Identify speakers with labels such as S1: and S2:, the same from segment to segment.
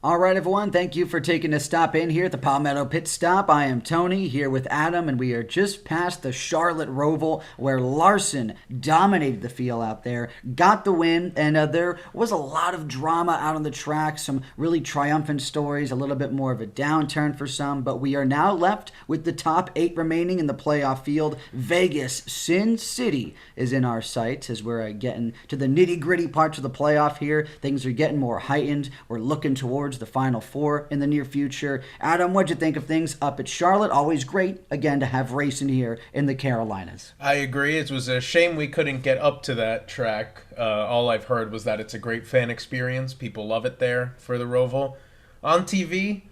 S1: All right, everyone. Thank you for taking a stop in here at the Palmetto Pit Stop. I am Tony here with Adam, and we are just past the Charlotte Roval where Larson dominated the field out there, got the win, and there was a lot of drama out on the track, some really triumphant stories, a little bit more of a downturn for some, but we are now left with the top 8 remaining in the playoff field. Vegas, Sin City is in our sights as we're getting to the nitty-gritty parts of the playoff here. Things are getting more heightened. We're looking towards the Final Four in the near future. Adam, what'd you think of things up at Charlotte? Always great, again, to have racing here in the Carolinas.
S2: I agree. It was a shame we couldn't get up to that track. All I've heard was that it's a great fan experience. People love it there for the Roval. On TV,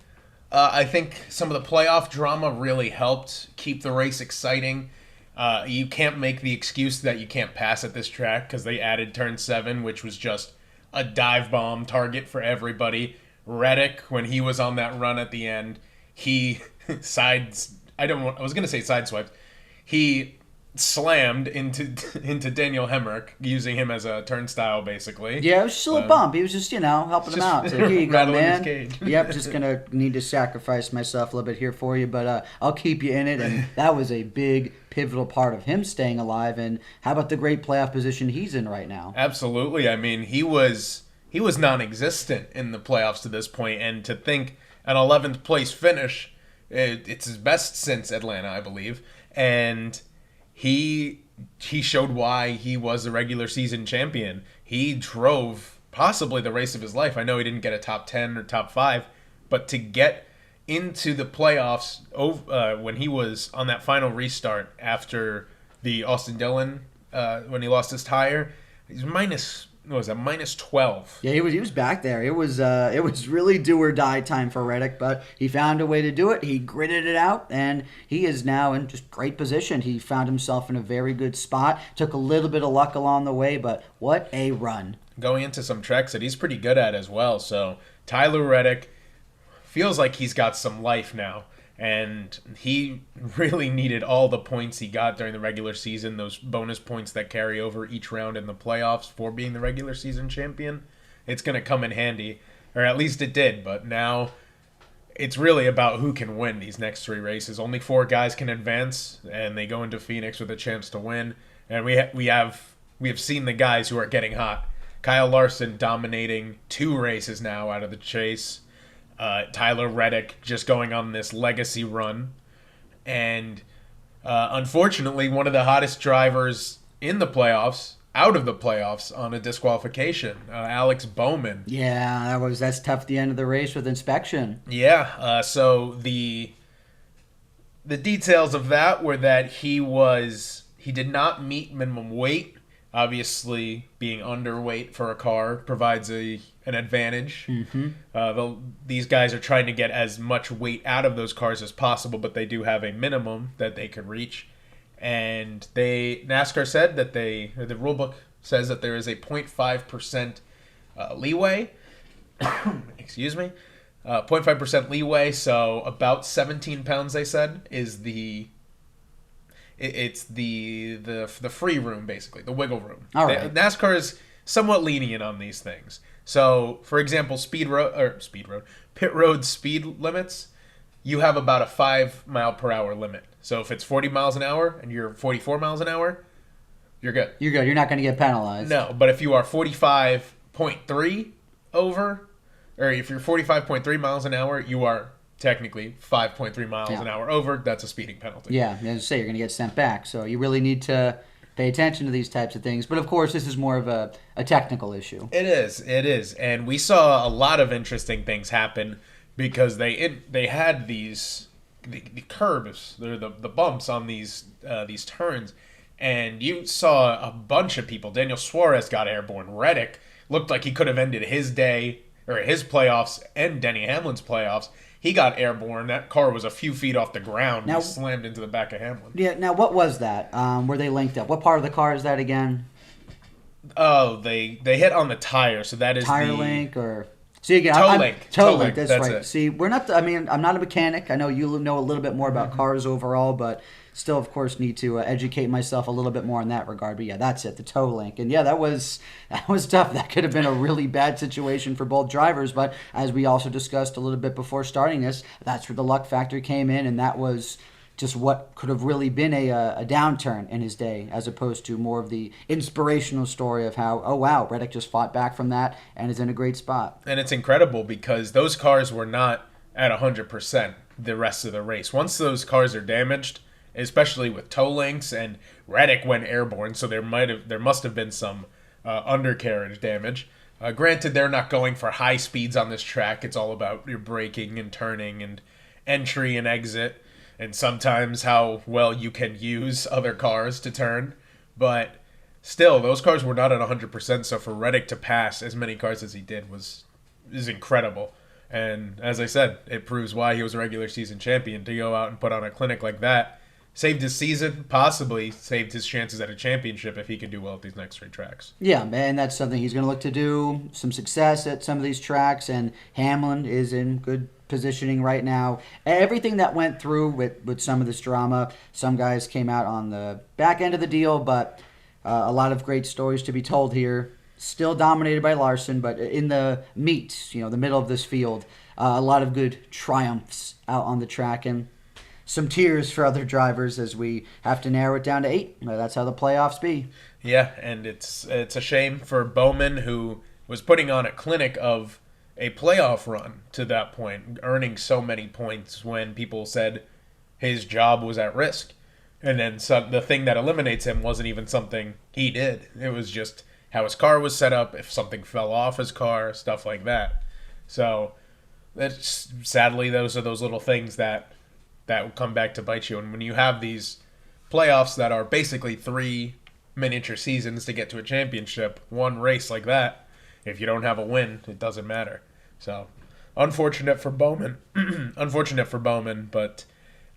S2: I think some of the playoff drama really helped keep the race exciting. You can't make the excuse that you can't pass at this track because they added Turn 7, which was just a dive bomb target for everybody. Reddick, when he was on that run at the end, he I was going to say sideswiped. He slammed into Daniel Hemrick, using him as a turnstile, basically.
S1: Yeah, it was just a little bump. He was just, helping him out. So here you go, man.
S2: His cage.
S1: Yep, just going to need to sacrifice myself a little bit here for you, but I'll keep you in it. And that was a big, pivotal part of him staying alive. And how about the great playoff position he's in right now?
S2: Absolutely. I mean, he was non-existent in the playoffs to this point, and to think an 11th place finish, it's his best since Atlanta, I believe, and he showed why he was the regular season champion. He drove possibly the race of his life. I know he didn't get a top 10 or top 5, but to get into the playoffs when he was on that final restart after the Austin Dillon, when he lost his tire, he's minus 12.
S1: Yeah, he was back there. It was really do or die time for Reddick, but he found a way to do it. He gritted it out, and he is now in just great position. He found himself in a very good spot. Took a little bit of luck along the way, but what a run.
S2: Going into some tracks that he's pretty good at as well. So Tyler Reddick feels like he's got some life now. And he really needed all the points he got during the regular season, those bonus points that carry over each round in the playoffs for being the regular season champion. It's going to come in handy, or at least it did, but now it's really about who can win these next 3 races. Only 4 guys can advance, and they go into Phoenix with a chance to win. And we have seen the guys who are getting hot. Kyle Larson dominating 2 races now out of the chase. Tyler Reddick just going on this legacy run. And unfortunately, one of the hottest drivers in the playoffs, out of the playoffs on a disqualification, Alex Bowman.
S1: Yeah, that's tough at the end of the race with inspection.
S2: Yeah, so the details of that were that he did not meet minimum weight. Obviously, being underweight for a car provides an advantage.
S1: Mm-hmm.
S2: These guys are trying to get as much weight out of those cars as possible, but they do have a minimum that they can reach. And NASCAR said that the rulebook says that there is a 0.5% leeway. Excuse me. 0.5% leeway, so about 17 pounds, they said, is it's the free room, basically, the wiggle room.
S1: All right.
S2: NASCAR is somewhat lenient on these things. So, for example, pit road speed limits, you have about a 5 mile per hour limit. So if it's 40 miles an hour and you're 44 miles an hour, you're good.
S1: You're good. You're not going to get penalized.
S2: No, but if you are 45.3 over, or if you're 45.3 miles an hour, you are technically 5.3 miles an hour over. That's a speeding penalty.
S1: Yeah, as I say, you're going to get sent back. So you really need to pay attention to these types of things. But of course, this is more of a technical issue.
S2: It is. And we saw a lot of interesting things happen because they had the curbs, the bumps on these turns, and you saw a bunch of people. Daniel Suarez got airborne. Reddick looked like he could have ended his day or his playoffs and Denny Hamlin's playoffs. He got airborne. That car was a few feet off the ground. He slammed into the back of Hamlin.
S1: Yeah. Now, what was that? Were they linked up? What part of the car is that again?
S2: Oh, they hit on the tire. So that is
S1: tire link or See again,
S2: Toe
S1: I'm
S2: link.
S1: toe link. That's
S2: That's
S1: right.
S2: it.
S1: See, we're not. I mean, I'm not a mechanic. I know you know a little bit more about cars overall, but still, of course, need to educate myself a little bit more in that regard. But yeah, that's it. The toe link, and yeah, that was tough. That could have been a really bad situation for both drivers. But as we also discussed a little bit before starting this, that's where the luck factor came in, and that was just what could have really been a downturn in his day, as opposed to more of the inspirational story of how, oh wow, Reddick just fought back from that and is in a great spot.
S2: And it's incredible because those cars were not at 100% the rest of the race. Once those cars are damaged, especially with toe links, and Reddick went airborne, so there must have been some undercarriage damage. Granted, they're not going for high speeds on this track. It's all about your braking and turning and entry and exit, and sometimes how well you can use other cars to turn. But still, those cars were not at 100%, so for Reddick to pass as many cars as he did is incredible. And as I said, it proves why he was a regular season champion. To go out and put on a clinic like that saved his season, possibly saved his chances at a championship if he could do well at these next three tracks.
S1: Yeah, and that's something he's going to look to do, some success at some of these tracks, and Hamlin is in good positioning right now. Everything that went through with some of this drama, some guys came out on the back end of the deal, but a lot of great stories to be told here. Still dominated by Larson, but in the meat, the middle of this field, a lot of good triumphs out on the track, and some tears for other drivers as we have to narrow it down to 8. That's how the playoffs be.
S2: Yeah, and it's a shame for Bowman, who was putting on a clinic of a playoff run to that point, earning so many points when people said his job was at risk. And then the thing that eliminates him wasn't even something he did. It was just how his car was set up, if something fell off his car, stuff like that. So sadly, those are those little things that will come back to bite you. And when you have these playoffs that are basically 3 miniature seasons to get to a championship, one race like that, if you don't have a win, it doesn't matter. So unfortunate for Bowman. But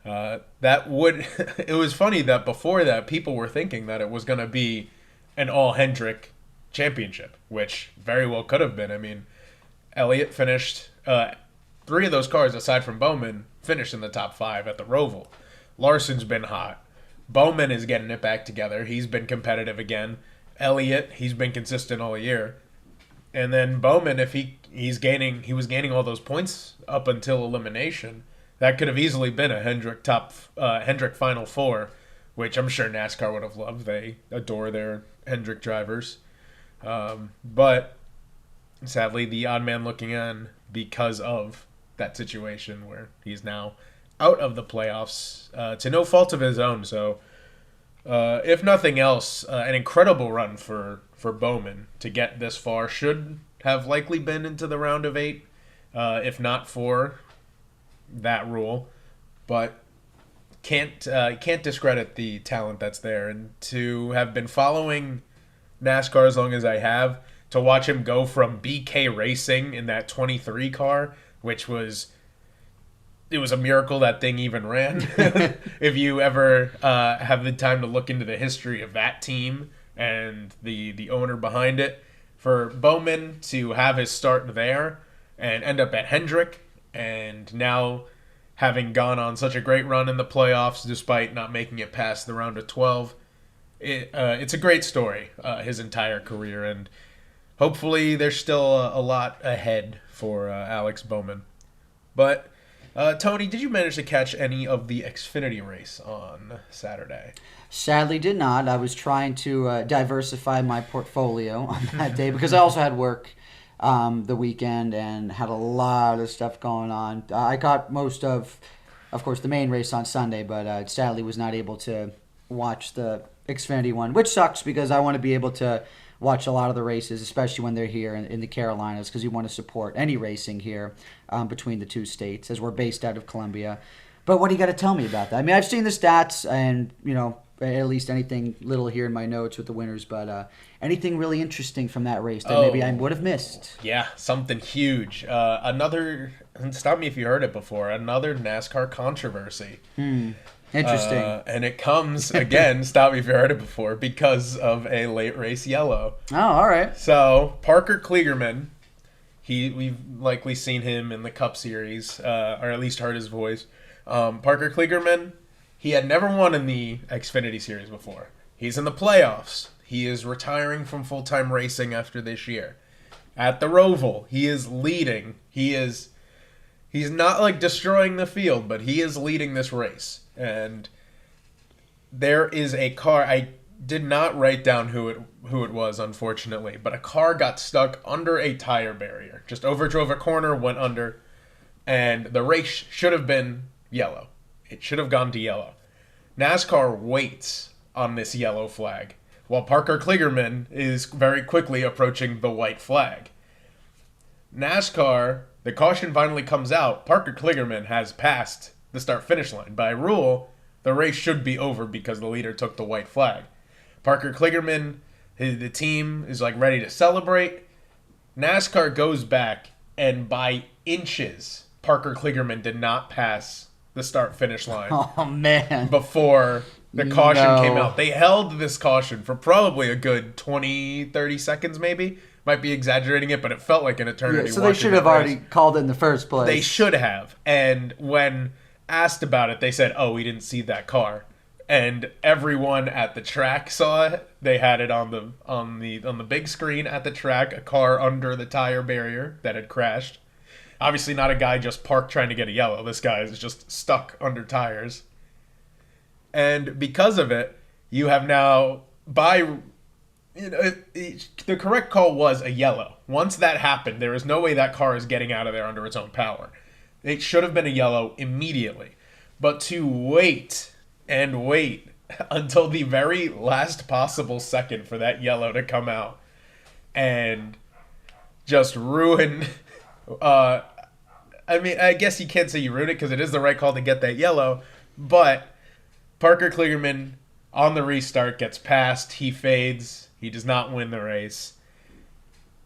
S2: it was funny that before that, people were thinking that it was going to be an all Hendrick championship, which very well could have been. I mean, Elliott finished 3 of those cars, aside from Bowman, finished in the top 5 at the Roval. Larson's been hot. Bowman is getting it back together. He's been competitive again. Elliott, he's been consistent all year. And then Bowman, if he was gaining all those points up until elimination, that could have easily been a Hendrick Final Four, which I'm sure NASCAR would have loved. They adore their Hendrick drivers. But sadly, the odd man looking on because of that situation where he's now out of the playoffs to no fault of his own. So if nothing else, an incredible run for Bowman to get this far. Should have likely been into the round of 8 if not for that rule, but can't discredit the talent that's there. And to have been following NASCAR as long as I have, to watch him go from BK Racing in that 23 car, which was a miracle that thing even ran. If you ever have the time to look into the history of that team and the owner behind it, for Bowman to have his start there and end up at Hendrick, and now having gone on such a great run in the playoffs despite not making it past the round of 12, it's a great story, his entire career, and hopefully there's still a lot ahead for Alex Bowman. But Tony, did you manage to catch any of the Xfinity race on Saturday?
S1: Sadly did not. I was trying to diversify my portfolio on that day because I also had work the weekend and had a lot of stuff going on. I caught most of course, the main race on Sunday, but sadly was not able to watch the Xfinity one, which sucks because I want to be able to watch a lot of the races, especially when they're here in the Carolinas, because you want to support any racing here between the two states, as we're based out of Columbia. But what do you got to tell me about that? I mean, I've seen the stats and, at least anything little here in my notes with the winners, but anything really interesting from that race that maybe I would have missed?
S2: Yeah, something huge. Another, stop me if you heard it before, another NASCAR controversy.
S1: Interesting.
S2: And it comes, again, stop me if you heard it before, because of a late race yellow.
S1: Oh, all right.
S2: So, Parker Kligerman, We've likely seen him in the Cup Series, or at least heard his voice. Parker Kligerman, he had never won in the Xfinity Series before. He's in the playoffs. He is retiring from full-time racing after this year. At the Roval, he is leading. He's not like destroying the field, but he is leading this race. And there is a car. I did not write down who it was, unfortunately, but a car got stuck under a tire barrier. Just overdrove a corner, went under, and the race should have been yellow. It should have gone to yellow. NASCAR waits on this yellow flag, while Parker Kligerman is very quickly approaching the white flag. NASCAR, the caution finally comes out. Parker Kligerman has passed the start-finish line. By rule, the race should be over because the leader took the white flag. Parker Kligerman, the team is like ready to celebrate. NASCAR goes back, and by inches, Parker Kligerman did not pass the start-finish line.
S1: Oh, man.
S2: Before the caution came out. They held this caution for probably a good 20, 30 seconds maybe. Might be exaggerating it, but it felt like an eternity.
S1: Yeah, so they should have already called it in the first place.
S2: They should have. And when asked about it, they said, "Oh, we didn't see that car." And everyone at the track saw it. They had it on the big screen at the track, a car under the tire barrier that had crashed. Obviously not a guy just parked trying to get a yellow. This guy is just stuck under tires. And because of it, you have now, the correct call was a yellow. Once that happened, there is no way that car is getting out of there under its own power. It should have been a yellow immediately. But to wait and wait until the very last possible second for that yellow to come out and just ruin... I guess you can't say you ruined it because it is the right call to get that yellow, but Parker Kligerman on the restart gets passed. He fades. He does not win the race.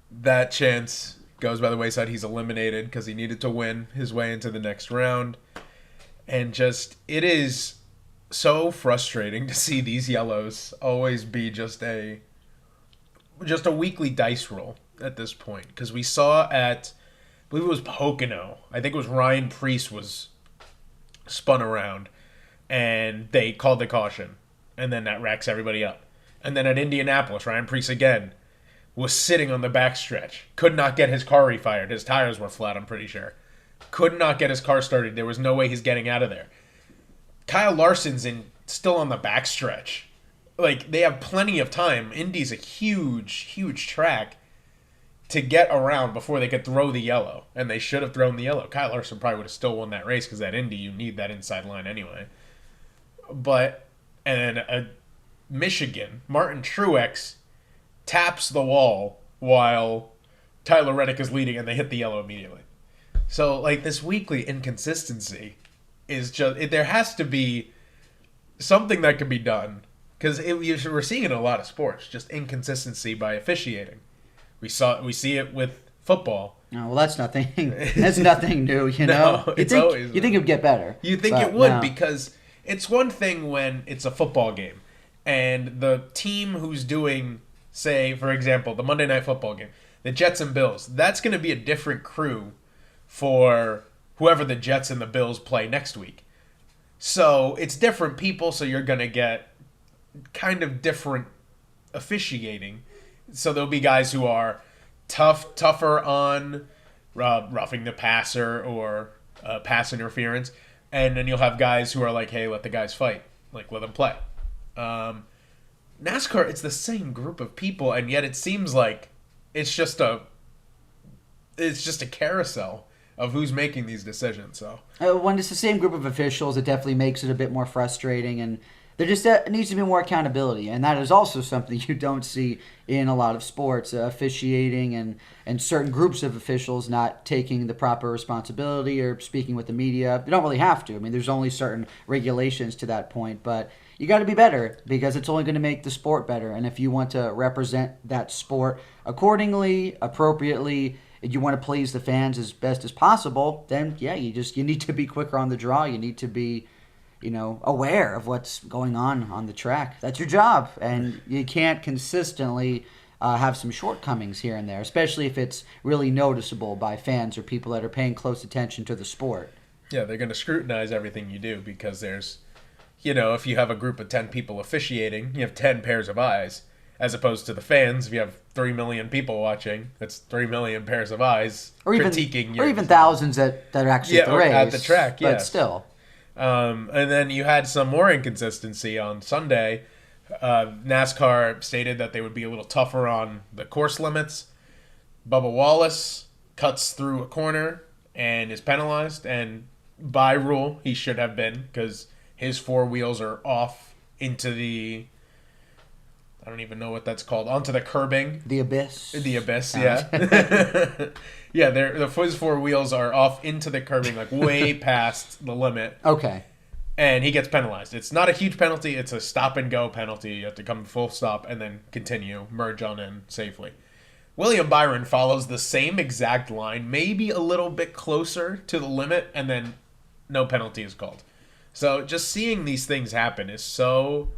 S2: That chance goes by the wayside. He's eliminated because he needed to win his way into the next round. And it is so frustrating to see these yellows always be just a weekly dice roll at this point. Because we saw at, I believe it was Pocono, I think it was Ryan Preece was spun around and they called the caution. And then that racks everybody up. And then at Indianapolis, Ryan Preece again was sitting on the backstretch. Could not get his car refired. His tires were flat, I'm pretty sure. Could not get his car started. There was no way he's getting out of there. Kyle Larson's still on the backstretch. Like, they have plenty of time. Indy's a huge, huge track to get around before they could throw the yellow. And they should have thrown the yellow. Kyle Larson probably would have still won that race because at Indy, you need that inside line anyway. And Michigan, Martin Truex taps the wall while Tyler Reddick is leading and they hit the yellow immediately. So, like, this weekly inconsistency is just... there has to be something that can be done. Because we're seeing it in a lot of sports, just inconsistency by officiating. We see it with football.
S1: Oh, well, that's nothing. That's nothing new, you know?
S2: No, you think
S1: it would get better.
S2: You think it would, because it's one thing when it's a football game. And the team who's doing, say, for example, the Monday Night Football game, the Jets and Bills, that's going to be a different crew for whoever the Jets and the Bills play next week. So it's different people, so you're going to get kind of different officiating. So there'll be guys who are tougher on roughing the passer or pass interference. And then you'll have guys who are like, hey, let the guys fight. Like, let them play. NASCAR, it's the same group of people, and yet it seems like it's just a carousel of who's making these decisions. So
S1: when it's the same group of officials, it definitely makes it a bit more frustrating, and there just needs to be more accountability, and that is also something you don't see in a lot of sports, officiating and certain groups of officials not taking the proper responsibility or speaking with the media. You don't really have to. I mean, there's only certain regulations to that point, but you got to be better because it's only going to make the sport better. And if you want to represent that sport accordingly, appropriately, and you want to please the fans as best as possible, then yeah, you need to be quicker on the draw. You need to be, aware of what's going on the track. That's your job, and you can't consistently have some shortcomings here and there, especially if it's really noticeable by fans or people that are paying close attention to the sport.
S2: Yeah, they're going to scrutinize everything you do because there's, if you have a group of 10 people officiating, you have 10 pairs of eyes, as opposed to the fans. If you have 3 million people watching, that's 3 million pairs of eyes critiquing
S1: or even thousands that are actually at the race.
S2: At the track, yes.
S1: But still.
S2: And then you had some more inconsistency on Sunday. NASCAR stated that they would be a little tougher on the course limits. Bubba Wallace cuts through a corner and is penalized, and by rule he should have been, because his 4 wheels are off into the, I don't even know what that's called, onto the curbing.
S1: The abyss.
S2: The abyss, yeah. Yeah, his 4 wheels are off into the curbing, like way past the limit.
S1: Okay.
S2: And he gets penalized. It's not a huge penalty. It's a stop-and-go penalty. You have to come full stop and then continue, merge on in safely. William Byron follows the same exact line, maybe a little bit closer to the limit, and then no penalty is called. So just seeing these things happen is so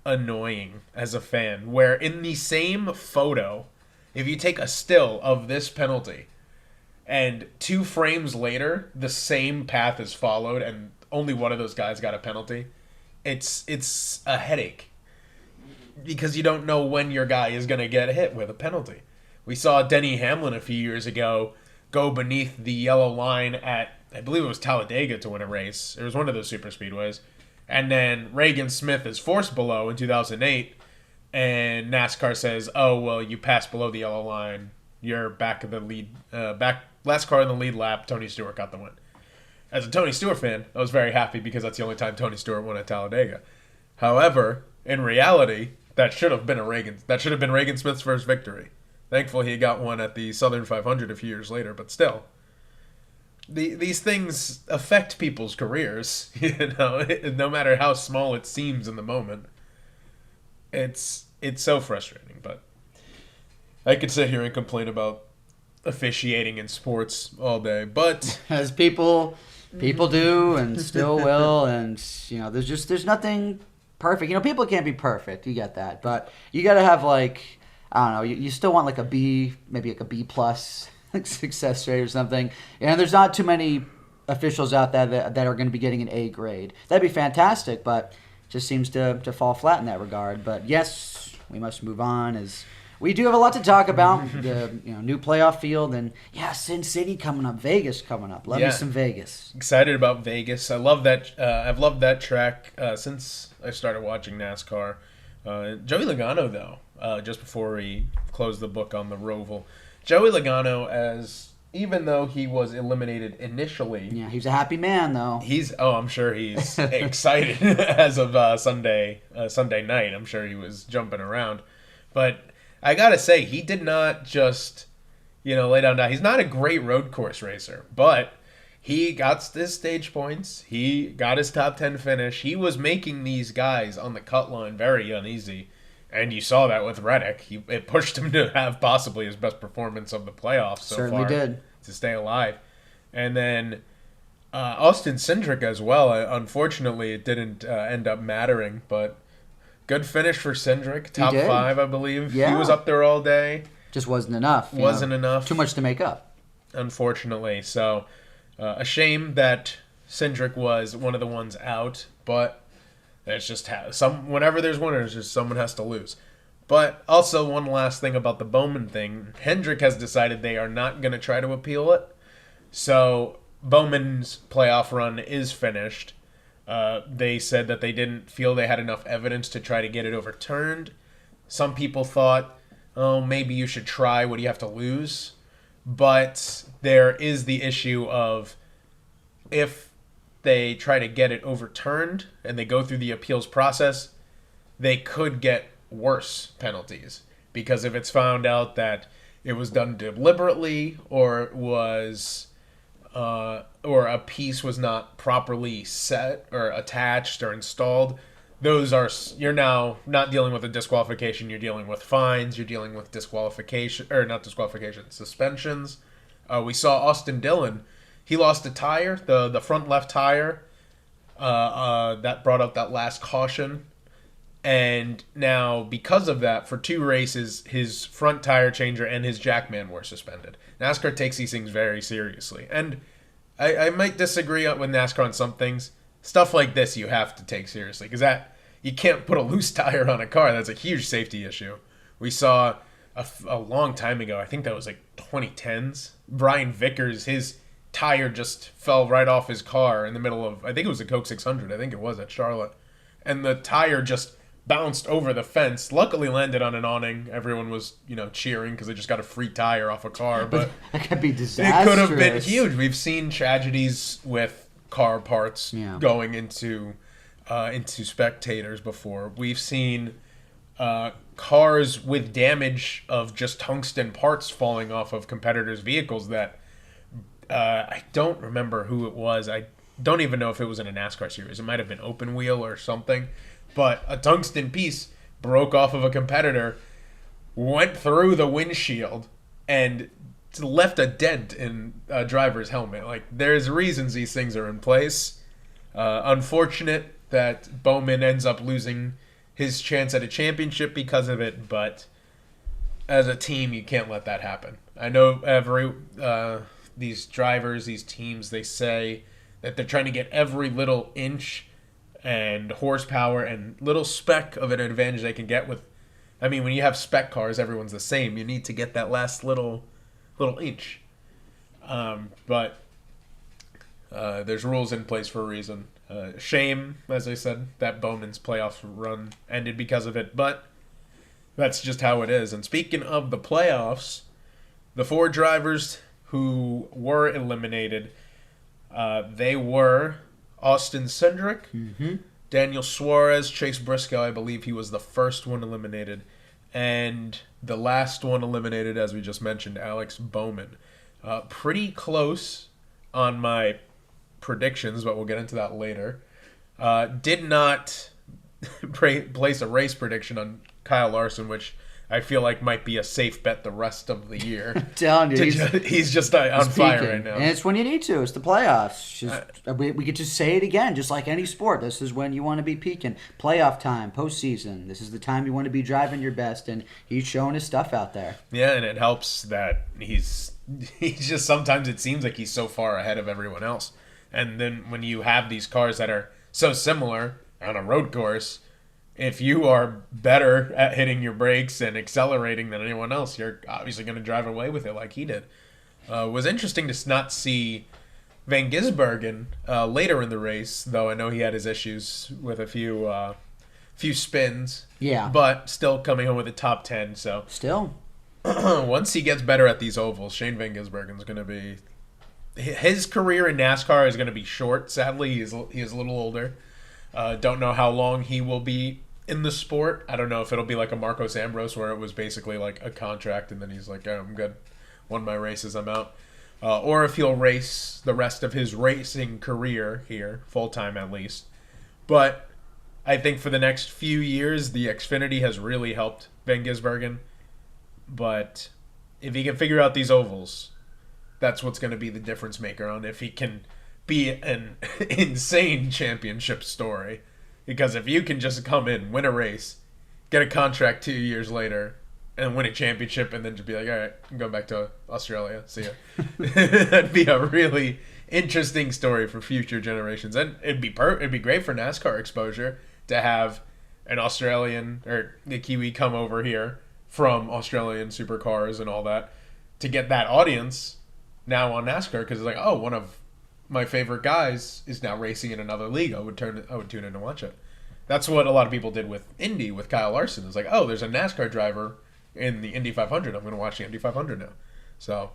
S2: annoying as a fan, where in the same photo, if you take a still of this penalty and 2 frames later the same path is followed and only one of those guys got a penalty, it's a headache, because you don't know when your guy is going to get hit with a penalty. We saw Denny Hamlin a few years ago go beneath the yellow line at, I believe it was Talladega, to win a race. It was one of those super speedways. And then Reagan Smith is forced below in 2008, and NASCAR says, "Oh, well, you passed below the yellow line. You're back in the lead, last car in the lead lap. Tony Stewart got the win." As a Tony Stewart fan, I was very happy, because that's the only time Tony Stewart won at Talladega. However, in reality, that should have been Reagan Smith's first victory. Thankfully, he got one at the Southern 500 a few years later, but still. These things affect people's careers, no matter how small it seems in the moment. It's so frustrating, but I could sit here and complain about officiating in sports all day, but
S1: as people do and still will, and there's nothing perfect. People can't be perfect, you get that, but you got to have, like, I don't know, you still want like a B, maybe like a B plus success rate or something. And there's not too many officials out there that are going to be getting an A grade. That'd be fantastic, but just seems to fall flat in that regard. But yes, we must move on, as we do have a lot to talk about. The new playoff field, and Sin City coming up, Vegas coming up. Love me some Vegas.
S2: Excited about Vegas. I love that. I've loved that track since I started watching NASCAR. Joey Logano, though, just before we close the book on the Roval, Joey Logano, even though he was eliminated initially,
S1: he's a happy man, though.
S2: I'm sure he's excited as of Sunday night. I'm sure he was jumping around, but I gotta say, he did not just lay down. He's not a great road course racer, but he got his stage points. He got his top 10 finish. He was making these guys on the cut line very uneasy. And you saw that with Reddick. It pushed him to have possibly his best performance of the playoffs so
S1: Certainly
S2: far.
S1: Did.
S2: To stay alive. And then Austin Cindric as well. Unfortunately, it didn't end up mattering. But good finish for Cindric. Top 5, I believe. Yeah. He was up there all day.
S1: Just wasn't enough.
S2: Wasn't enough.
S1: Too much to make up.
S2: Unfortunately. So a shame that Cindric was one of the ones out. But it's just whenever there's winners, just someone has to lose. But also, one last thing about the Bowman thing. Hendrick has decided they are not going to try to appeal it. So Bowman's playoff run is finished. They said that they didn't feel they had enough evidence to try to get it overturned. Some people thought, maybe you should try. What do you have to lose? But there is the issue of, if they try to get it overturned and they go through the appeals process, they could get worse penalties, because if it's found out that it was done deliberately, or or a piece was not properly set or attached or installed, you're now not dealing with a disqualification. You're dealing with fines. You're dealing with suspensions. We saw Austin Dillon. He lost a tire, the front left tire. That brought out that last caution. And now, because of that, for 2 races, his front tire changer and his jackman were suspended. NASCAR takes these things very seriously. And I might disagree with NASCAR on some things. Stuff like this you have to take seriously, because you can't put a loose tire on a car. That's a huge safety issue. We saw a long time ago, I think that was like 2010s, Brian Vickers, his tire just fell right off his car in the middle of, I think it was a Coke 600, I think it was at Charlotte. And the tire just bounced over the fence, luckily landed on an awning. Everyone was, cheering because they just got a free tire off a car. But
S1: that could be disastrous.
S2: It could have been huge. We've seen tragedies with car parts going into spectators before. We've seen cars with damage of just tungsten parts falling off of competitors' vehicles that I don't remember who it was. I don't even know if it was in a NASCAR series. It might have been open wheel or something. But a tungsten piece broke off of a competitor, went through the windshield, and left a dent in a driver's helmet. Like, there's reasons these things are in place. Unfortunate that Bowman ends up losing his chance at a championship because of it, but as a team, you can't let that happen. I know these drivers, these teams, they say that they're trying to get every little inch and horsepower and little speck of an advantage they can get with. I mean, when you have spec cars, everyone's the same. You need to get that last little inch. But there's rules in place for a reason. Shame, as I said, that Bowman's playoff run ended because of it, but that's just how it is. And speaking of the playoffs, the 4 drivers who were eliminated, they were Austin Cindric, Daniel Suarez, Chase Briscoe. I believe he was the first one eliminated. And the last one eliminated, as we just mentioned, Alex Bowman. Pretty close on my predictions, but we'll get into that later. Did not place a race prediction on Kyle Larson, which I feel like might be a safe bet the rest of the year.
S1: I'm telling you,
S2: he's just on fire right now.
S1: And it's when you need to. It's the playoffs. We could just say it again, just like any sport. This is when you want to be peaking. Playoff time, postseason. This is the time you want to be driving your best, and he's showing his stuff out there.
S2: Yeah, and it helps that he's just, sometimes it seems like he's so far ahead of everyone else. And then when you have these cars that are so similar on a road course, if you are better at hitting your brakes and accelerating than anyone else, you're obviously going to drive away with it like he did. It was interesting to not see Van Gisbergen later in the race, though I know he had his issues with a few spins.
S1: Yeah.
S2: But still coming home with a top 10. So
S1: still,
S2: once he gets better at these ovals, Shane Van Gisbergen's going to be... His career in NASCAR is going to be short, sadly. He is a little older. Don't know how long he will be in the sport. I don't know if it'll be like a Marcos Ambrose where it was basically like a contract and then he's like, oh, I'm good. Won my races, I'm out. Or if he'll race the rest of his racing career here, full-time at least. But I think for the next few years, the Xfinity has really helped Van Gisbergen. But if he can figure out these ovals, that's what's going to be the difference maker on if he can be an insane championship story. Because if you can just come in, win a race, get a contract 2 years later, and win a championship, and then just be like, all right, I'm going back to Australia. See ya. That'd be a really interesting story for future generations. And it'd be great for NASCAR exposure to have an Australian or the Kiwi come over here from Australian supercars and all that to get that audience now on NASCAR, because it's like, oh, one of my favorite guys is now racing in another league. I would tune in and watch it. That's what a lot of people did with Indy with Kyle Larson. It's like, oh, there's a NASCAR driver in the Indy 500. I'm going to watch the Indy 500 now. So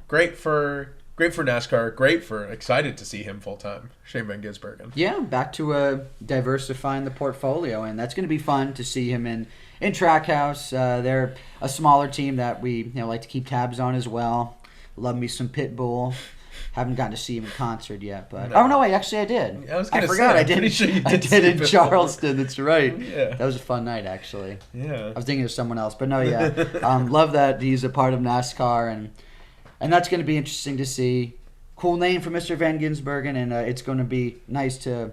S2: great for NASCAR. Excited to see him full time. Shane Van Gisbergen.
S1: Yeah, back to diversifying the portfolio, and that's going to be fun to see him in Trackhouse. They're a smaller team that we like to keep tabs on as well. Love me some Pitbull. Haven't gotten to see him in concert yet, but I did. I forgot. I did. Sure I did in Charleston. That's right. Yeah, that was a fun night actually.
S2: Yeah,
S1: I was thinking of someone else, but no, yeah. Love that he's a part of NASCAR, and that's going to be interesting to see. Cool name for Mr. Van Gisbergen, and it's going to be nice to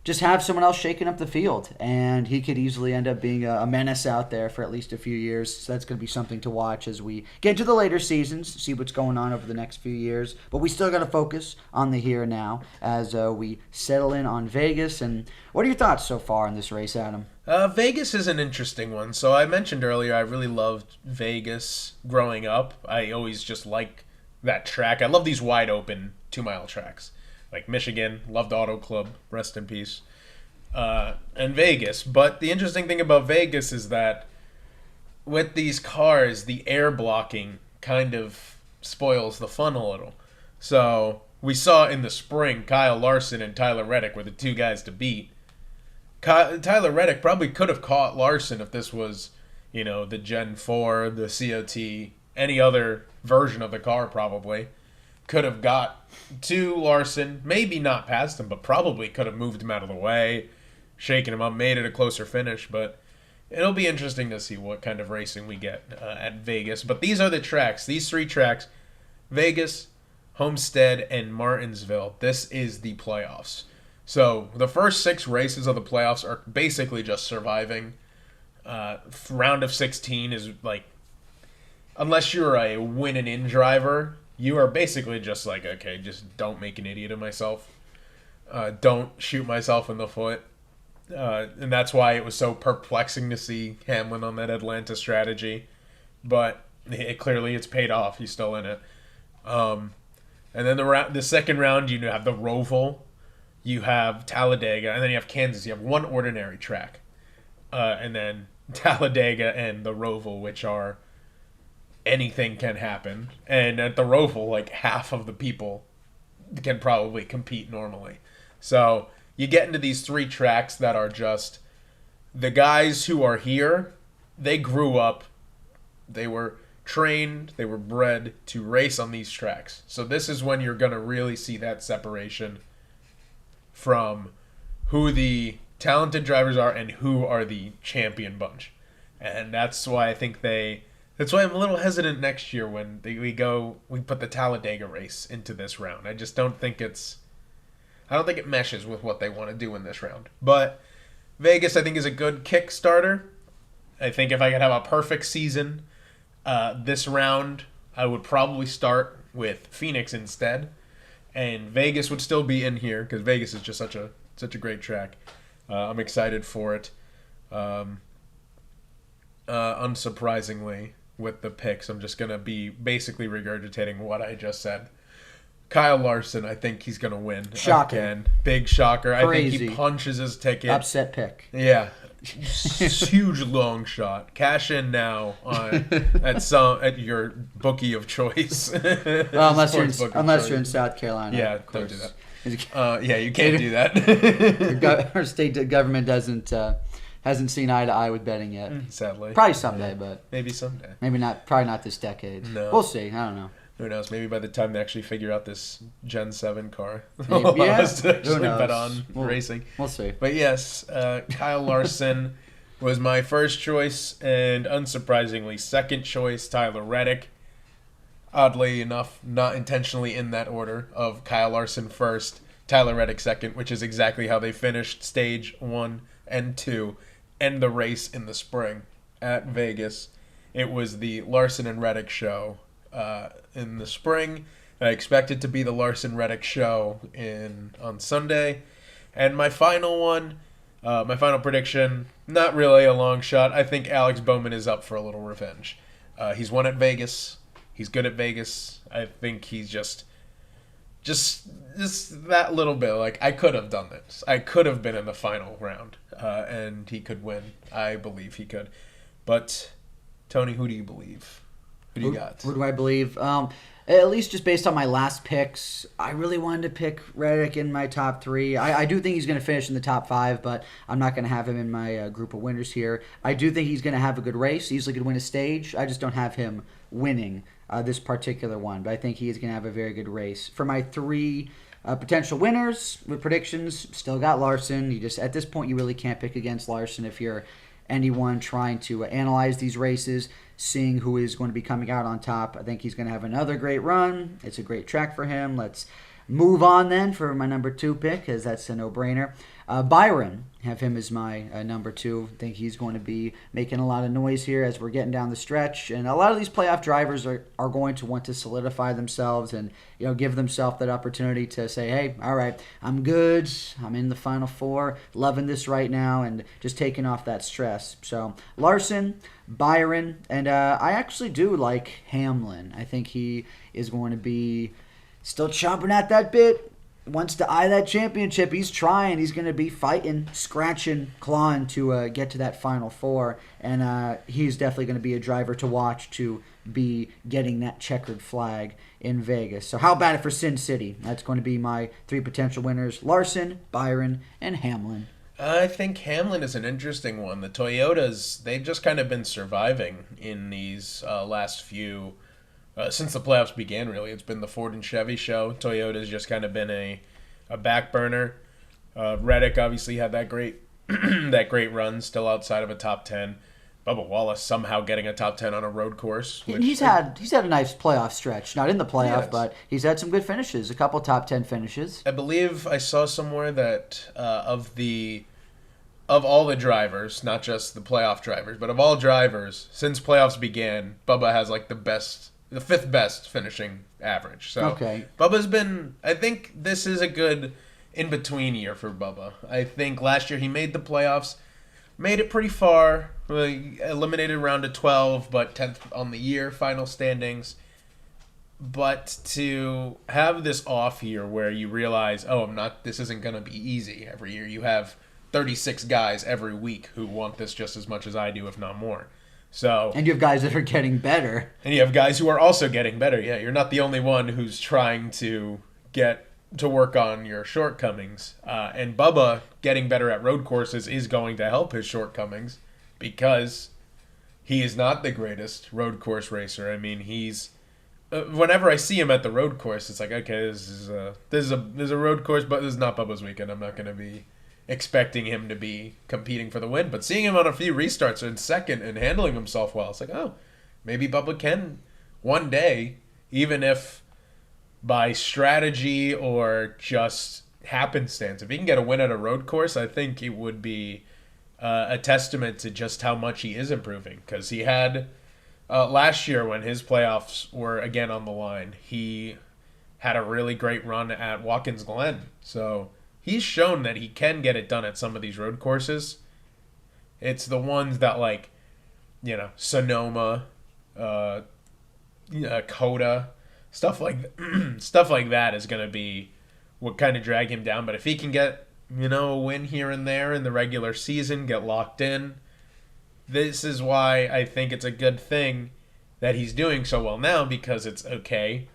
S1: just have someone else shaking up the field, and he could easily end up being a menace out there for at least a few years. So that's going to be something to watch as we get into the later seasons, see what's going on over the next few years. But we still got to focus on the here and now as we settle in on Vegas. And what are your thoughts so far in this race, Adam?
S2: Vegas is an interesting one. So I mentioned earlier I really loved Vegas growing up. I always just like that track. I love these wide open 2-mile tracks. Like Michigan, loved Auto Club, rest in peace, and Vegas. But the interesting thing about Vegas is that with these cars, the air blocking kind of spoils the fun a little. So we saw in the spring, Kyle Larson and Tyler Reddick were the two guys to beat. Tyler Reddick probably could have caught Larson if this was, the Gen 4, the COT, any other version of the car probably. Could have got to Larson, maybe not past him, but probably could have moved him out of the way, shaken him up, made it a closer finish. But it'll be interesting to see what kind of racing we get at Vegas. But these are the tracks, these 3 tracks, Vegas, Homestead, and Martinsville. This is the playoffs. So the first 6 races of the playoffs are basically just surviving. Round of 16 is like, unless you're a win and in driver, you are basically just like, okay, just don't make an idiot of myself. Don't shoot myself in the foot. And that's why it was so perplexing to see Hamlin on that Atlanta strategy. But clearly it's paid off. He's still in it. And then the second round, you have the Roval, you have Talladega, and then you have Kansas. You have one ordinary track. And then Talladega and the Roval, which are anything can happen. And at the Roval, like half of the people can probably compete normally. So you get into these 3 tracks that are just the guys who are here, they grew up, they were trained, they were bred to race on these tracks. So this is when you're going to really see that separation from who the talented drivers are and who are the champion bunch. And that's why I think that's why I'm a little hesitant next year when we put the Talladega race into this round. I just don't think it meshes with what they want to do in this round. But Vegas, I think, is a good Kickstarter. I think if I could have a perfect season this round, I would probably start with Phoenix instead. And Vegas would still be in here because Vegas is just such a great track. I'm excited for it. Unsurprisingly, with the picks, I'm just going to be basically regurgitating what I just said. Kyle Larson, I think he's going to win.
S1: Shocking.
S2: Again. Big shocker.
S1: Crazy.
S2: I think he punches his ticket.
S1: Upset pick.
S2: Yeah. Huge long shot. Cash in now at your bookie of choice.
S1: Well, unless you're in South Carolina.
S2: Yeah, don't do that. Yeah, you can't do that.
S1: Our state government hasn't seen eye to eye with betting yet.
S2: Sadly.
S1: Probably someday, but
S2: maybe someday.
S1: Maybe not. Probably not this decade.
S2: No.
S1: We'll see. I don't know.
S2: Who knows? Maybe by the time they actually figure out this Gen 7 car,
S1: maybe,
S2: they'll allow
S1: yeah.
S2: us to actually bet on racing.
S1: We'll see.
S2: But yes, Kyle Larson was my first choice, and unsurprisingly, second choice, Tyler Reddick. Oddly enough, not intentionally in that order of Kyle Larson first, Tyler Reddick second, which is exactly how they finished stage 1 and 2 and the race in the spring at Vegas. It was the Larson and Reddick show in the spring. I expect it to be the Larson Reddick show on Sunday. And my final prediction, not really a long shot. I think Alex Bowman is up for a little revenge. He's won at Vegas. He's good at Vegas. I think he's just that little bit. Like, I could have done this. I could have been in the final round, and he could win. I believe he could. But, Tony, who do you believe? Who do you got?
S1: Who do I believe? At least just based on my last picks, I really wanted to pick Reddick in my top 3. I do think he's going to finish in the top 5, but I'm not going to have him in my group of winners here. I do think he's going to have a good race. Easily could win a stage. I just don't have him winning this particular one, but I think he is going to have a very good race. For my 3 potential winners with predictions, still got Larson. At this point, you really can't pick against Larson if you're anyone trying to analyze these races, seeing who is going to be coming out on top. I think he's going to have another great run. It's a great track for him. Let's move on then for my number 2 pick, because that's a no-brainer. Byron, have him as my number 2. I think he's going to be making a lot of noise here as we're getting down the stretch. And a lot of these playoff drivers are going to want to solidify themselves and give themselves that opportunity to say, hey, all right, I'm good. I'm in the Final Four, loving this right now, and just taking off that stress. So Larson, Byron, and I actually do like Hamlin. I think he is going to be still chomping at that bit. Wants to eye that championship. He's trying. He's going to be fighting, scratching, clawing to get to that Final Four. And he's definitely going to be a driver to watch to be getting that checkered flag in Vegas. So how about it for Sin City? That's going to be my 3 potential winners: Larson, Byron, and Hamlin.
S2: I think Hamlin is an interesting one. The Toyotas, they've just kind of been surviving in these last few since the playoffs began, really. It's been the Ford and Chevy show. Toyota's just kind of been a back burner. Reddick obviously had that great that great run, still outside of a top 10. Bubba Wallace somehow getting a top 10 on a road course.
S1: He's had a nice playoff stretch. Not in the playoff, but he's had some good finishes, a couple top 10 finishes.
S2: I believe I saw somewhere that of all the drivers, not just the playoff drivers, but of all drivers, since playoffs began, Bubba has like the 5th best finishing average. So
S1: okay.
S2: Bubba's been, I think this is a good in-between year for Bubba. I think last year he made the playoffs, made it pretty far, eliminated round of 12, but 10th on the year, final standings. But to have this off year where you realize, this isn't going to be easy every year. You have 36 guys every week who want this just as much as I do, if not more. And
S1: you have guys that are getting better.
S2: And you have guys who are also getting better. Yeah, you're not the only one who's trying to get to work on your shortcomings. And Bubba getting better at road courses is going to help his shortcomings because he is not the greatest road course racer. I mean, he's whenever I see him at the road course, it's like, okay, this is a road course, but this is not Bubba's weekend. I'm not going to be expecting him to be competing for the win, but seeing him on a few restarts in second and handling himself well, it's like, maybe Bubba can one day, even if by strategy or just happenstance, if he can get a win at a road course, I think it would be a testament to just how much he is improving. Because he had last year when his playoffs were again on the line, he had a really great run at Watkins Glen. So he's shown that he can get it done at some of these road courses. It's the ones that, like, Sonoma, Coda, stuff like that is going to be what kind of drag him down. But if he can get, a win here and there in the regular season, get locked in, this is why I think it's a good thing that he's doing so well now, because it's okay.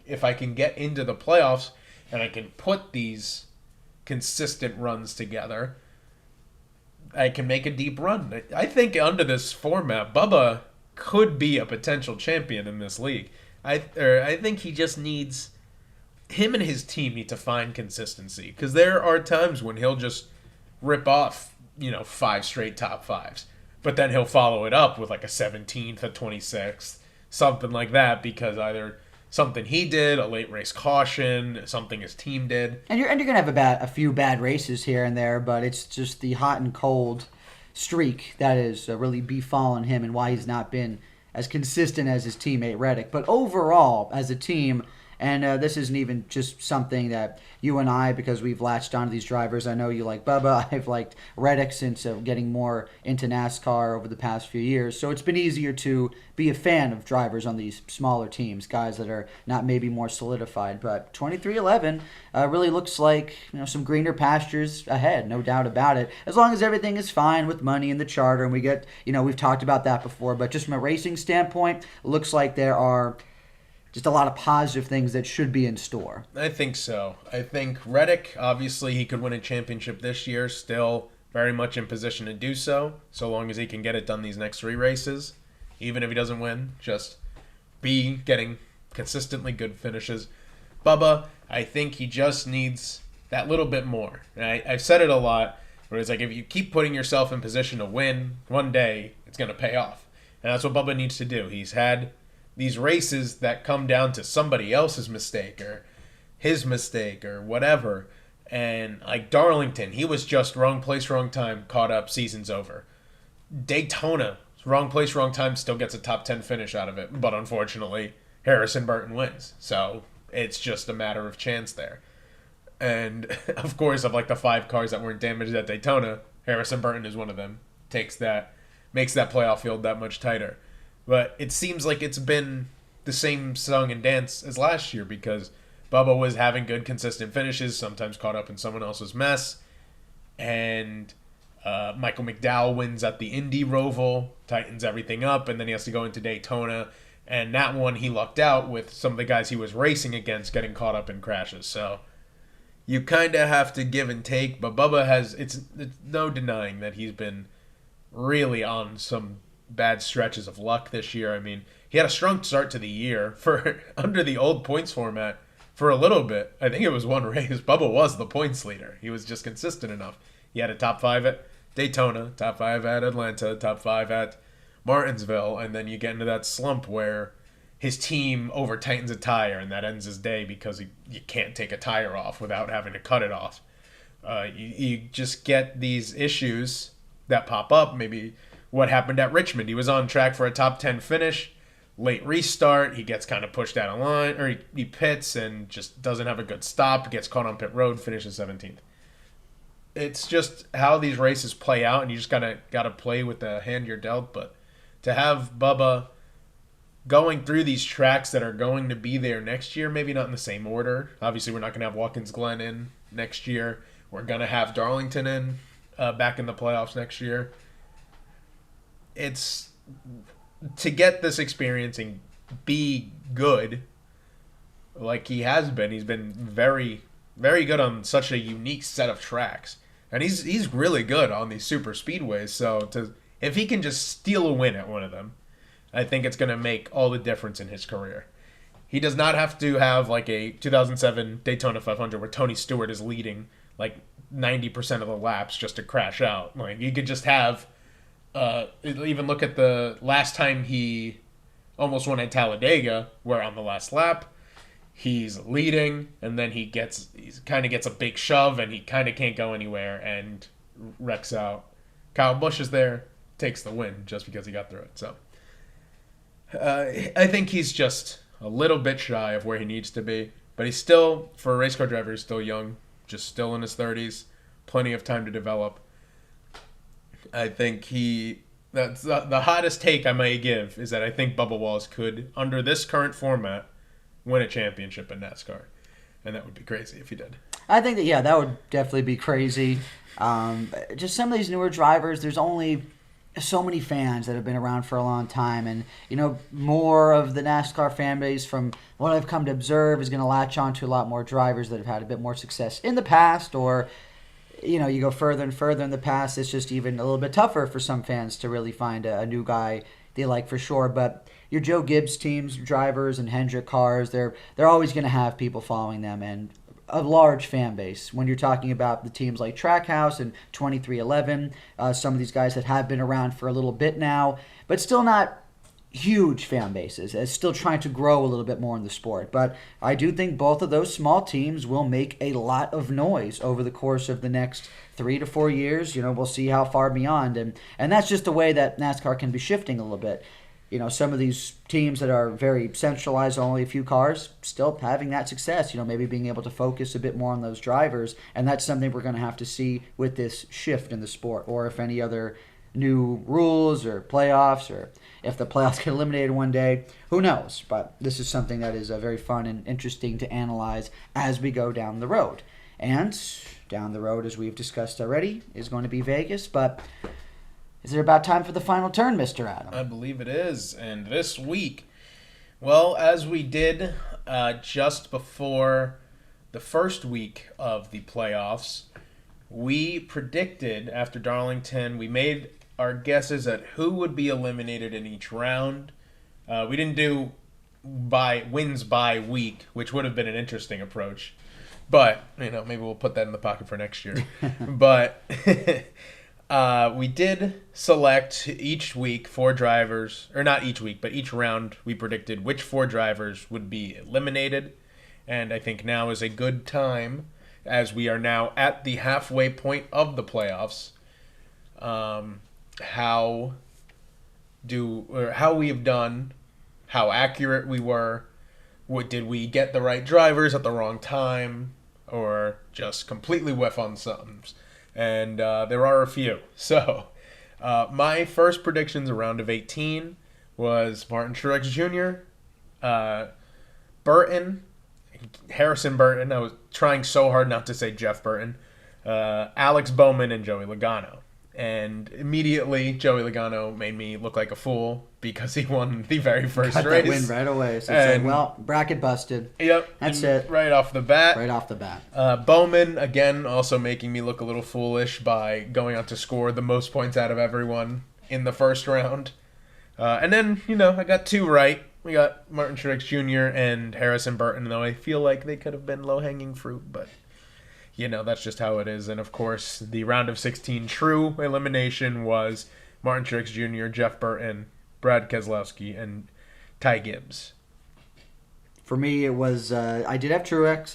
S2: If I can get into the playoffs and I can put these consistent runs together, I can make a deep run. I think under this format, Bubba could be a potential champion in this league. I think he just needs, him and his team need to find consistency, because there are times when he'll just rip off 5 straight top 5s, but then he'll follow it up with like a 17th, a 26th, something like that, because either something he did, a late race caution, something his team did.
S1: And you're going to have a few bad races here and there, but it's just the hot and cold streak that is really befallen him and why he's not been as consistent as his teammate Reddick. But overall, as a team, and this isn't even just something that you and I, because we've latched onto these drivers. I know you like Bubba. I've liked Reddick since getting more into NASCAR over the past few years. So it's been easier to be a fan of drivers on these smaller teams, guys that are not maybe more solidified. But 23XI really looks like some greener pastures ahead, no doubt about it. As long as everything is fine with money in the charter, and we get, we've talked about that before. But just from a racing standpoint, it looks like there are just a lot of positive things that should be in store.
S2: I think so. I think Reddick, obviously, he could win a championship this year, still very much in position to do so long as he can get it done these next 3 races. Even if he doesn't win, just be getting consistently good finishes. Bubba, I think he just needs that little bit more. I've said it a lot, where it's like, if you keep putting yourself in position to win, one day it's going to pay off. And that's what Bubba needs to do. He's had these races that come down to somebody else's mistake, or his mistake or whatever. And like Darlington, he was just wrong place, wrong time, caught up, season's over. Daytona, wrong place, wrong time, still gets a top 10 finish out of it. But unfortunately, Harrison Burton wins. So it's just a matter of chance there. And of course, of like the 5 cars that weren't damaged at Daytona, Harrison Burton is one of them. Makes that playoff field that much tighter. But it seems like it's been the same song and dance as last year because Bubba was having good, consistent finishes, sometimes caught up in someone else's mess. And Michael McDowell wins at the Indy Roval, tightens everything up, and then he has to go into Daytona. And that one, he lucked out with some of the guys he was racing against getting caught up in crashes. So you kind of have to give and take. But Bubba it's no denying that he's been really on some bad stretches of luck this year. I mean, he had a strong start to the year for under the old points format. For a little bit, I think it was one race, Bubba was the points leader. He was just consistent enough. He had a top 5 at Daytona, top 5 at Atlanta, top 5 at Martinsville, and then you get into that slump where his team over-tightens a tire, and that ends his day because you can't take a tire off without having to cut it off. You just get these issues that pop up. Maybe what happened at Richmond. He was on track for a top 10 finish. Late restart, he gets kind of pushed out of line, or he pits and just doesn't have a good stop, gets caught on pit road, finishes 17th. It's just how these races play out, and you just gotta play with the hand you're dealt. But to have Bubba going through these tracks that are going to be there next year, maybe not in the same order. Obviously, we're not going to have Watkins Glen in next year. We're going to have Darlington in back in the playoffs next year. It's to get this experience and be good like he has been. He's been very, very good on such a unique set of tracks. And he's really good on these super speedways. So if he can just steal a win at one of them, I think it's going to make all the difference in his career. He does not have to have like a 2007 Daytona 500 where Tony Stewart is leading like 90% of the laps just to crash out. Like you could just have even look at the last time he almost won at Talladega, where on the last lap he's leading and then he kind of gets a big shove and he kind of can't go anywhere and wrecks out. Kyle Busch is there, takes the win just because he got through it. So I think he's just a little bit shy of where he needs to be, but he's still, for a race car driver, he's still young, just still in his 30s, plenty of time to develop. I think that's the hottest take I may give is that I think Bubba Wallace could, under this current format, win a championship in NASCAR, and that would be crazy if he did.
S1: I think that would definitely be crazy. Just some of these newer drivers, there's only so many fans that have been around for a long time, and more of the NASCAR fan base, from what I've come to observe, is going to latch on to a lot more drivers that have had a bit more success in the past, or you go further and further in the past, it's just even a little bit tougher for some fans to really find a new guy they like for sure. But your Joe Gibbs teams, drivers, and Hendrick cars, they're always going to have people following them, and a large fan base. When you're talking about the teams like Trackhouse and 2311, some of these guys that have been around for a little bit now, but still not huge fan bases, as still trying to grow a little bit more in the sport. But I do think both of those small teams will make a lot of noise over the course of the next 3 to 4 years. We'll see how far beyond, and that's just the way that NASCAR can be shifting a little bit. Some of these teams that are very centralized, only a few cars, still having that success, maybe being able to focus a bit more on those drivers. And that's something we're going to have to see with this shift in the sport, or if any other new rules or playoffs, or if the playoffs get eliminated one day, who knows? But this is something that is very fun and interesting to analyze as we go down the road. And down the road, as we've discussed already, is going to be Vegas. But is it about time for the final turn, Mr. Adam?
S2: I believe it is. And this week, well, as we did just before the first week of the playoffs, we predicted after Darlington, we made our guesses at who would be eliminated in each round. We didn't do wins by week, which would have been an interesting approach. But, maybe we'll put that in the pocket for next year. But we did select each week 4 drivers, or not each week, but each round we predicted which 4 drivers would be eliminated. And I think now is a good time, as we are now at the halfway point of the playoffs, how we have done, how accurate we were. Did we get the right drivers at the wrong time, or just completely whiff on some? And there are a few. So my first predictions a round of 18 was Martin Truex Jr., Harrison Burton. I was trying so hard not to say Jeff Burton, Alex Bowman, and Joey Logano. And immediately, Joey Logano made me look like a fool because he won the very first
S1: Got
S2: race.
S1: that win right away. So it's like, well, bracket busted.
S2: Yep.
S1: That's it.
S2: Right off the bat.
S1: Right off the bat.
S2: Bowman, again, also making me look a little foolish by going on to score the most points out of everyone in the first round. And then, I got two right. We got Martin Truex Jr. and Harrison Burton, though I feel like they could have been low-hanging fruit, but that's just how it is. And, of course, the round of 16 true elimination was Martin Truex Jr., Jeff Burton, Brad Keselowski, and Ty Gibbs.
S1: For me, it was I did have Truex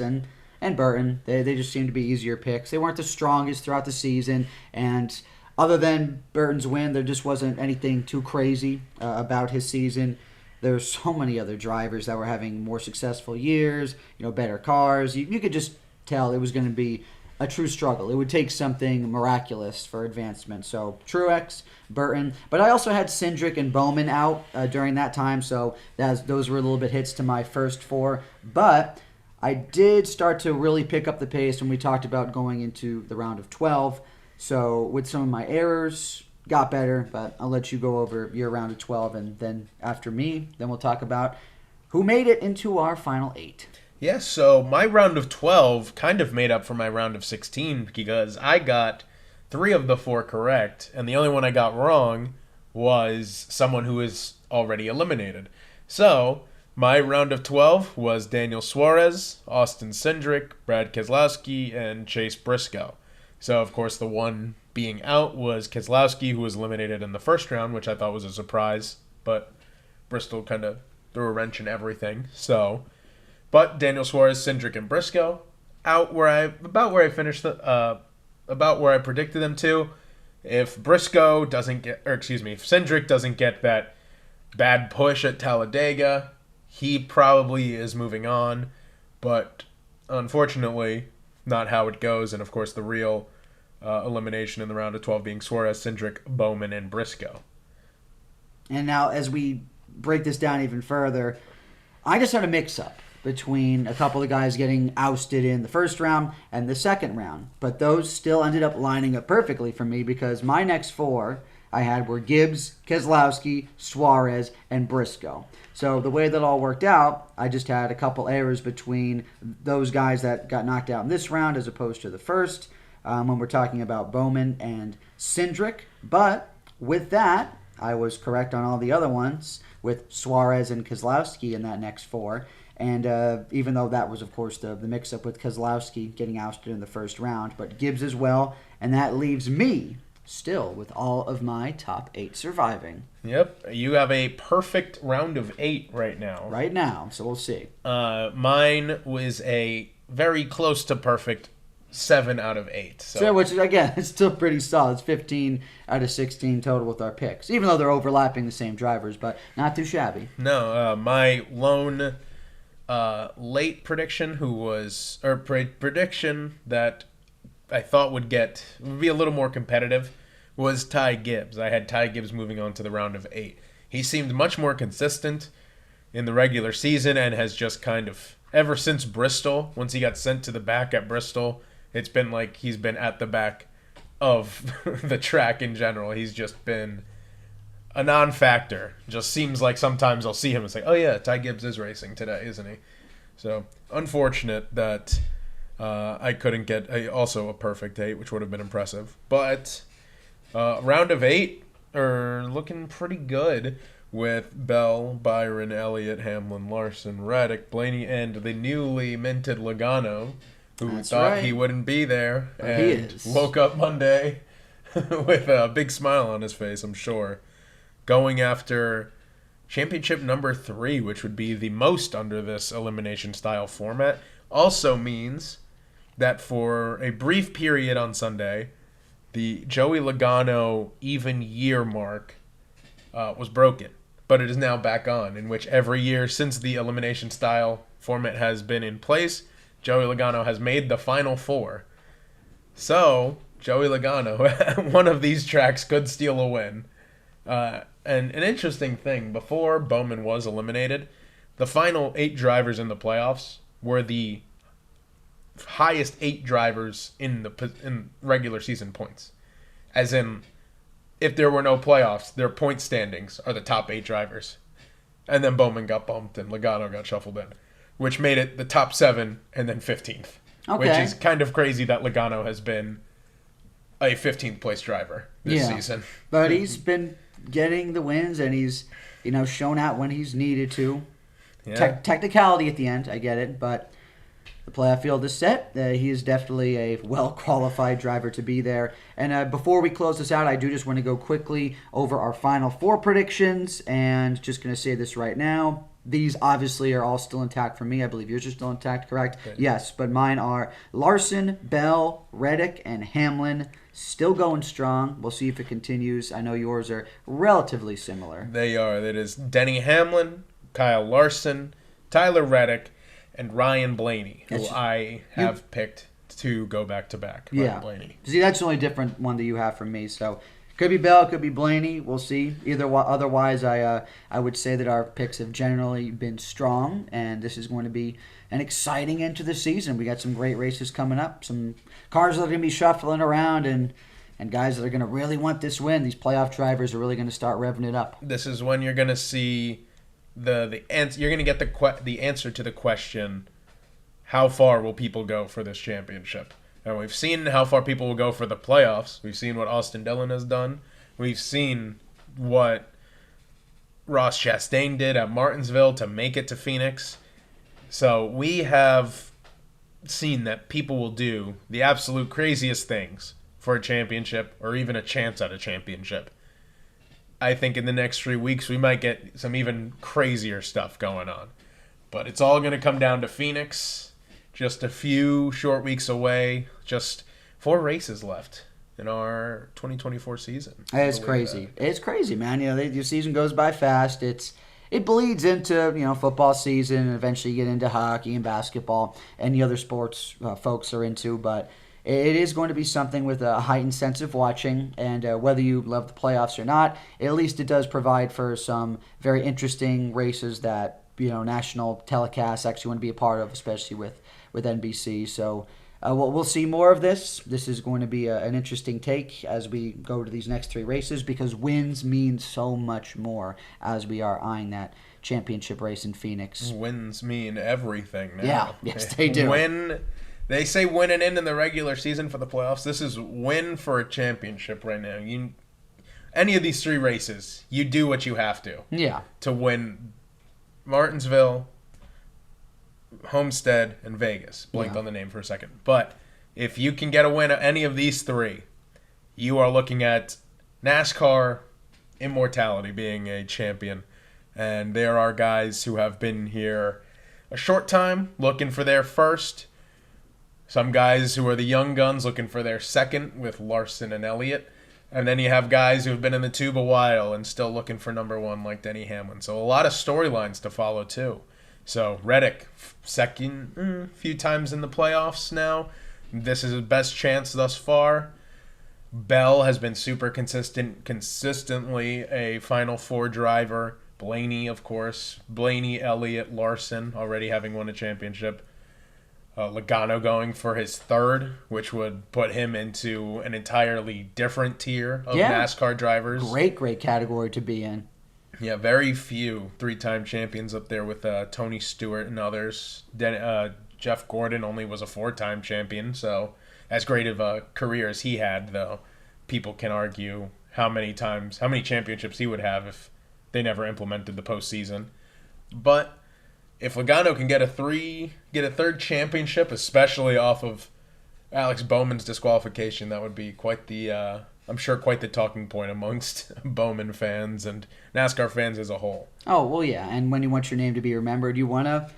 S1: and Burton. They just seemed to be easier picks. They weren't the strongest throughout the season, and other than Burton's win, there just wasn't anything too crazy about his season. There's so many other drivers that were having more successful years, better cars. You could just tell it was going to be a true struggle. It would take something miraculous for advancement. So Truex, Burton, but I also had Cindric and Bowman out during that time, so those were a little bit hits to my first four. But I did start to really pick up the pace when we talked about going into the round of 12. So with some of my errors, got better, but I'll let you go over your round of 12, and then after me, then we'll talk about who made it into our final 8.
S2: Yeah, so my round of 12 kind of made up for my round of 16 because I got 3 of the 4 correct, and the only one I got wrong was someone who is already eliminated. So my round of 12 was Daniel Suarez, Austin Cindric, Brad Keselowski, and Chase Briscoe. So, of course, the one being out was Keselowski, who was eliminated in the first round, which I thought was a surprise, but Bristol kind of threw a wrench in everything. But Daniel Suarez, Cindric, and Briscoe out about where I finished about where I predicted them to. If Cindric doesn't get that bad push at Talladega, he probably is moving on. But unfortunately, not how it goes. And of course, the real elimination in the round of 12 being Suarez, Cindric, Bowman, and Briscoe.
S1: And now, as we break this down even further, I just had a mix-up between a couple of guys getting ousted in the first round and the second round. But those still ended up lining up perfectly for me because my next 4 I had were Gibbs, Keselowski, Suarez, and Briscoe. So the way that all worked out, I just had a couple errors between those guys that got knocked out in this round as opposed to the first when we're talking about Bowman and Cindric. But with that, I was correct on all the other ones with Suarez and Keselowski in that next 4. And even though that was, of course, the mix-up with Keselowski getting ousted in the first round, but Gibbs as well, and that leaves me still with all of my top 8 surviving.
S2: Yep, you have a perfect round of 8 right now.
S1: Right now, so we'll see.
S2: Mine was a very close to perfect 7 out of 8.
S1: So which, again, it's still pretty solid. It's 15 out of 16 total with our picks, even though they're overlapping the same drivers, but not too shabby.
S2: No, my lone late prediction prediction that I thought would be a little more competitive was Ty Gibbs. I had Ty Gibbs moving on to the round of 8. He seemed much more consistent in the regular season and has just kind of, ever since Bristol, once he got sent to the back at Bristol, it's been like he's been at the back of the track in general. He's just been a non-factor. Just seems like sometimes I'll see him and say, oh yeah, Ty Gibbs is racing today, isn't he? So, unfortunate that I couldn't get also a perfect 8, which would have been impressive. But round of 8 are looking pretty good with Bell, Byron, Elliott, Hamlin, Larson, Reddick, Blaney, and the newly minted Logano, who
S1: That's
S2: thought
S1: right.
S2: he wouldn't be there
S1: But
S2: and
S1: he is.
S2: woke up Monday with a big smile on his face, I'm sure, going after championship number 3, which would be the most under this elimination style format, also means that for a brief period on Sunday, the Joey Logano even year mark was broken. But it is now back on, in which every year since the elimination style format has been in place, Joey Logano has made the Final Four. So, Joey Logano, one of these tracks could steal a win. And an interesting thing, before Bowman was eliminated, the final 8 drivers in the playoffs were the highest 8 drivers in regular season points. As in, if there were no playoffs, their point standings are the top 8 drivers. And then Bowman got bumped and Logano got shuffled in, which made it the top 7 and then 15th.
S1: Okay.
S2: Which is kind of crazy that Logano has been a 15th place driver this season.
S1: But he's been getting the wins, and he's, shown out when he's needed to.
S2: Yeah.
S1: Technicality at the end, I get it, but the playoff field is set. He is definitely a well-qualified driver to be there. And before we close this out, I do just want to go quickly over our Final Four predictions, and just going to say this right now. These obviously are all still intact for me. I believe yours are still intact, correct? Okay. Yes, but mine are Larson, Bell, Reddick, and Hamlin. Still going strong. We'll see if it continues. I know yours are relatively similar.
S2: They are. That is Denny Hamlin, Kyle Larson, Tyler Reddick, and Ryan Blaney, who I have picked to go back-to-back.
S1: Yeah.
S2: Blaney.
S1: See, that's the only different one that you have from me. So could be Bell, could be Blaney. We'll see. Otherwise, I would say that our picks have generally been strong, and this is going to be an exciting end to the season. We got some great races coming up, some cars that are going to be shuffling around, and guys that are going to really want this win. These playoff drivers are really going to start revving it up.
S2: This is when you're going to see the answer. You're going to get the answer to the question: how far will people go for this championship? And we've seen how far people will go for the playoffs. We've seen what Austin Dillon has done. We've seen what Ross Chastain did at Martinsville to make it to Phoenix. So we have seen that people will do the absolute craziest things for a championship or even a chance at a championship. I think in the next 3 weeks we might get some even crazier stuff going on. But it's all going to come down to Phoenix. Just a few short weeks away. Just 4 races left in our 2024 season.
S1: It's crazy. It's crazy, man. Your season goes by fast. It bleeds into football season, and eventually you get into hockey and basketball and the other sports folks are into. But it is going to be something with a heightened sense of watching, and whether you love the playoffs or not, at least it does provide for some very interesting races that national telecasts actually want to be a part of, especially with NBC. So we'll see more of this. This is going to be an interesting take as we go to these next 3 races, because wins mean so much more as we are eyeing that championship race in Phoenix.
S2: Wins mean everything now.
S1: Yeah, yes, they do.
S2: When they say win and end in the regular season for the playoffs, this is win for a championship right now. Any of these 3 races, you do what you have to win Martinsville, Homestead, and Vegas. Blanked on the name for a second. But if you can get a win at any of these 3, you are looking at NASCAR immortality, being a champion. And there are guys who have been here a short time looking for their first. Some guys who are the young guns looking for their second with Larson and Elliott. And then you have guys who have been in the tube a while and still looking for number 1 like Denny Hamlin. So a lot of storylines to follow too. So Reddick, second few times in the playoffs now. This is his best chance thus far. Bell has been super consistently a Final Four driver. Blaney, of course. Blaney, Elliott, Larson already having won a championship. Logano going for his 3rd, which would put him into an entirely different tier of NASCAR drivers.
S1: Great category to be in.
S2: Yeah, very few 3-time champions up there with Tony Stewart and others. Jeff Gordon only was a 4-time champion, so as great of a career as he had, though, people can argue how many championships he would have if they never implemented the postseason. But if Logano can get a 3rd championship, especially off of Alex Bowman's disqualification, that would be quite the I'm sure quite the talking point amongst Bowman fans and NASCAR fans as a whole.
S1: Oh, well, yeah. And when you want your name to be remembered, you want to,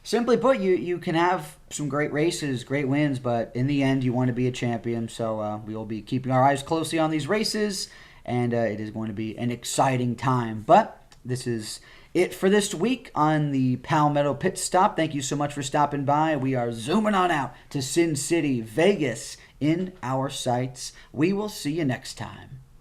S1: simply put, you can have some great races, great wins, but in the end, you want to be a champion. So we will be keeping our eyes closely on these races, and it is going to be an exciting time. But this is it for this week on the Palmetto Pit Stop. Thank you so much for stopping by. We are zooming on out to Sin City, Vegas in our sights. We will see you next time.